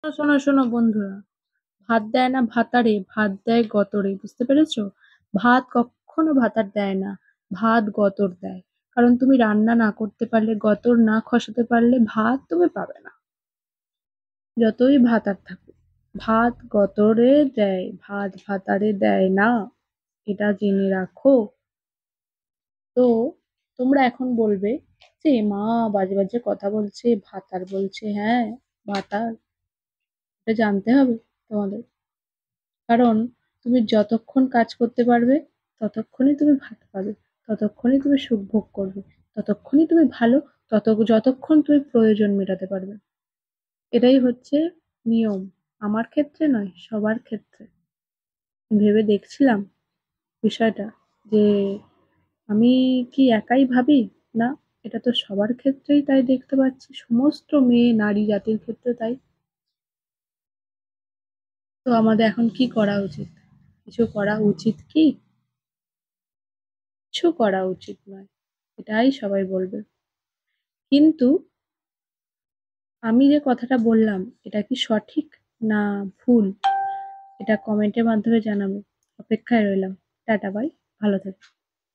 শোনো শোনো বন্ধুরা, ভাত দেয় না ভাতারে, ভাত দেয় গতরে। বুঝতে পেরেছো? ভাত কখনো ভাতার দেয় না, ভাত গতর দেয়। কারণ তুমি রান্না না করতে পারলে, গতর না খসাতে পারলে ভাত তুমি পাবে না, যতই ভাতার থাকুক। ভাত গতরে দেয়, ভাত ভাতারে দেয় না, এটা জেনে রাখো। তো তোমরা এখন বলবে যে মা বাজে বাজে কথা বলছে, ভাতার বলছে। হ্যাঁ, ভাতার, এটা জানতে হবে তোমাদের। কারণ তুমি যতক্ষণ কাজ করতে পারবে, ততক্ষণই তুমি ভাত পাবে, ততক্ষণই তুমি সুখ ভোগ করবে, ততক্ষণই তুমি ভালো, যতক্ষণ তুমি প্রয়োজন মেটাতে পারবে। এটাই হচ্ছে নিয়ম। আমার ক্ষেত্রে নয়, সবার ক্ষেত্রে। ভেবে দেখছিলাম বিষয়টা, যে আমি কি একাই ভাবি? না, এটা তো সবার ক্ষেত্রেই তাই দেখতে পাচ্ছি, সমস্ত মেয়ে নারী জাতির ক্ষেত্রে তাই। তো আমাদের এখন কি করা উচিত? কিছু করা উচিত কি? কিছু করা উচিত নয়, এটাই সবাই বলবে। কিন্তু আমি যে কথাটা বললাম, এটা কি সঠিক না ভুল, এটা কমেন্টের মাধ্যমে জানাবে। অপেক্ষায় রইলাম। Tata, bye. ভালো থেকো।